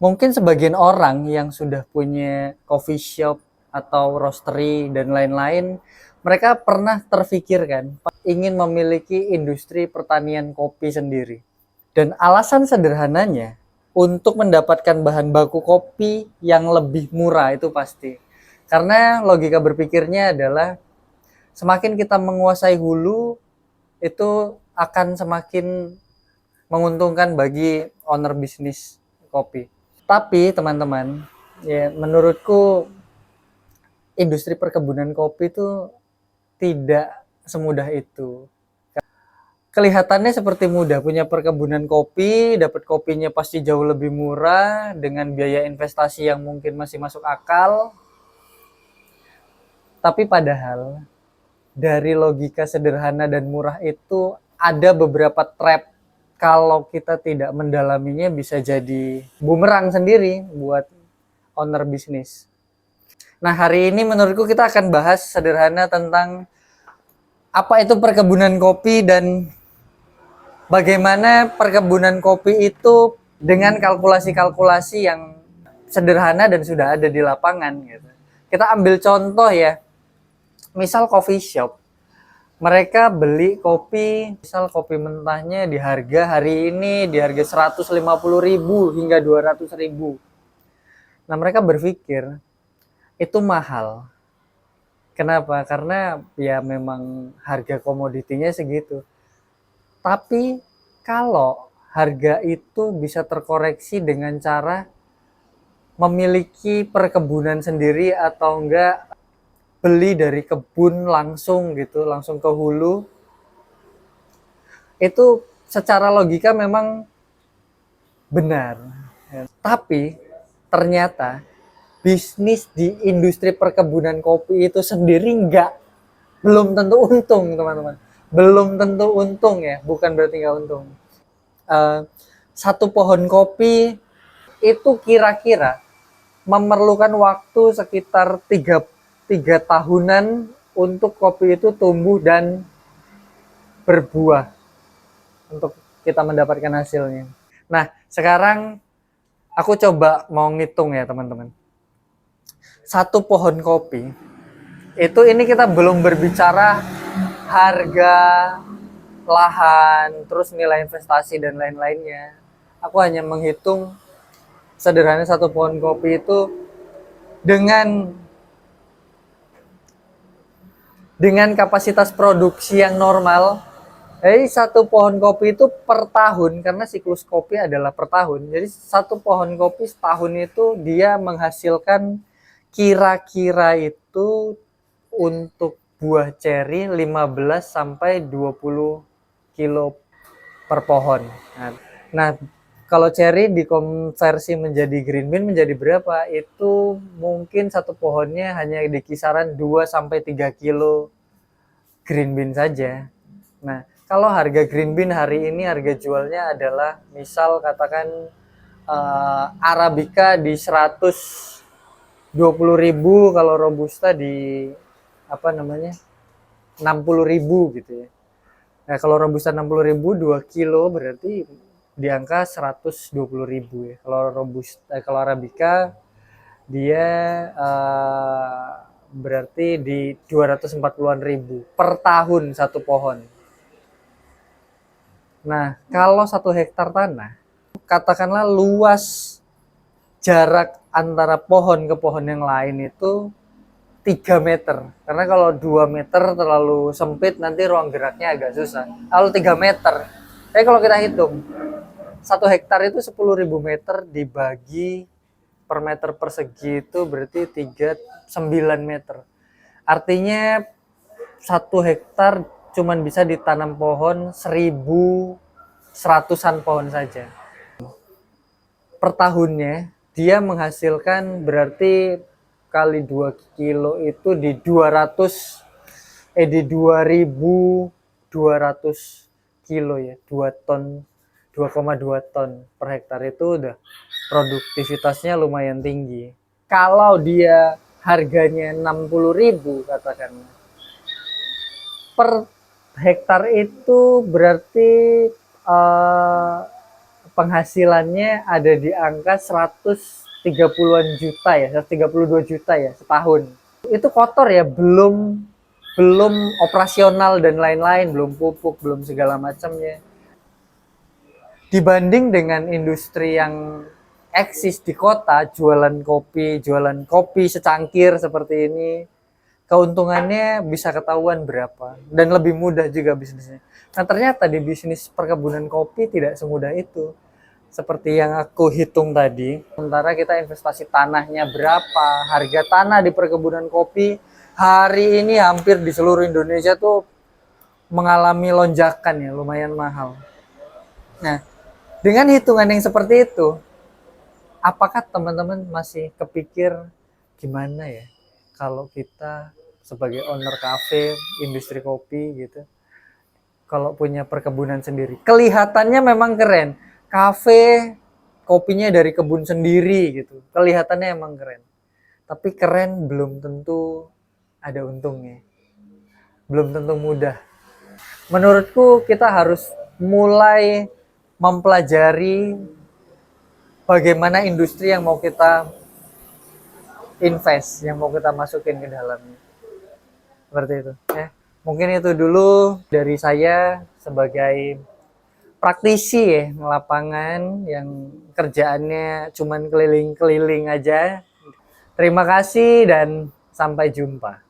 Mungkin sebagian orang yang sudah punya coffee shop atau roastery dan lain-lain, mereka pernah terfikirkan ingin memiliki industri pertanian kopi sendiri. Dan alasan sederhananya untuk mendapatkan bahan baku kopi yang lebih murah itu pasti. Karena logika berpikirnya adalah semakin kita menguasai hulu itu akan semakin menguntungkan bagi owner bisnis kopi. Tapi teman-teman, ya menurutku industri perkebunan kopi itu tidak semudah itu. Kelihatannya seperti mudah, punya perkebunan kopi, dapat kopinya pasti jauh lebih murah dengan biaya investasi yang mungkin masih masuk akal. Tapi padahal dari logika sederhana dan murah itu ada beberapa trap, kalau kita tidak mendalaminya bisa jadi bumerang sendiri buat owner bisnis. Nah, hari ini menurutku kita akan bahas sederhana tentang apa itu perkebunan kopi dan bagaimana perkebunan kopi itu dengan kalkulasi-kalkulasi yang sederhana dan sudah ada di lapangan gitu. Kita ambil contoh ya, misal coffee shop. Mereka beli kopi, misal kopi mentahnya di harga hari ini di harga 150.000 hingga 200.000. Nah, mereka berpikir itu mahal. Kenapa? Karena ya memang harga komoditinya segitu. Tapi kalau harga itu bisa terkoreksi dengan cara memiliki perkebunan sendiri atau enggak beli dari kebun langsung gitu, langsung ke hulu, itu secara logika memang benar. Tapi ternyata bisnis di industri perkebunan kopi itu sendiri belum tentu untung, teman-teman. Belum tentu untung ya, bukan berarti nggak untung. Eh, Satu pohon kopi itu kira-kira memerlukan waktu sekitar tiga tahunan untuk kopi itu tumbuh dan berbuah untuk kita mendapatkan hasilnya. Nah, sekarang aku coba mau ngitung ya teman-teman. Satu pohon kopi itu, ini kita belum berbicara harga lahan, terus nilai investasi dan lain-lainnya. Aku hanya menghitung sederhana satu pohon kopi itu dengan kapasitas produksi yang normal. Jadi satu pohon kopi itu per tahun, karena siklus kopi adalah per tahun. Jadi satu pohon kopi setahun itu dia menghasilkan kira-kira itu untuk buah ceri 15 sampai 20 kilo per pohon. Nah, kalau ceri dikonversi menjadi green bean menjadi berapa? Itu mungkin satu pohonnya hanya di kisaran 2 sampai 3 kilo green bean saja. Nah, kalau harga green bean hari ini harga jualnya adalah misal katakan Arabica di 120.000, kalau Robusta di apa namanya 60.000 gitu ya. Nah, kalau Robusta 60.000 2 kilo berarti di angka 120.000 ya. Kalau Robusta, kalau Arabica dia berarti di 240-an ribu per tahun satu pohon. Nah, kalau 1 hektar tanah, katakanlah luas jarak antara pohon ke pohon yang lain itu 3 meter. Karena kalau 2 meter terlalu sempit, nanti ruang geraknya agak susah. Kalau 3 meter, kalau kita hitung, 1 hektar itu 10.000 meter dibagi per meter persegi itu berarti 9 meter. Artinya 1 hektar cuman bisa ditanam pohon 1.100-an pohon saja. Per tahunnya dia menghasilkan berarti kali 2 kilo itu di 2.200 kilo ya, 2 ton, 2,2 ton per hektar itu udah produktivitasnya lumayan tinggi. Kalau dia harganya 60.000 katakan per hektar itu berarti penghasilannya ada di angka 130-an juta ya, 132 juta ya setahun. Itu kotor ya, belum belum operasional dan lain-lain, belum pupuk, belum segala macamnya. Dibanding dengan industri yang eksis di kota, jualan kopi secangkir seperti ini, keuntungannya bisa ketahuan berapa dan lebih mudah juga bisnisnya. Nah ternyata di bisnis perkebunan kopi tidak semudah itu. Seperti yang aku hitung tadi, sementara kita investasi tanahnya berapa, harga tanah di perkebunan kopi hari ini hampir di seluruh Indonesia tuh mengalami lonjakan ya, lumayan mahal. Nah, dengan hitungan yang seperti itu, apakah teman-teman masih kepikir gimana ya kalau kita sebagai owner cafe, industri kopi gitu, kalau punya perkebunan sendiri? Kelihatannya memang keren. Kafe kopinya dari kebun sendiri gitu. Kelihatannya emang keren. Tapi keren belum tentu ada untungnya. Belum tentu mudah. Menurutku kita harus mulai mempelajari bagaimana industri yang mau kita invest, yang mau kita masukin ke dalamnya. Seperti itu ya. Mungkin itu dulu dari saya sebagai praktisi ya lapangan yang kerjaannya cuman keliling-keliling aja. Terima kasih dan sampai jumpa.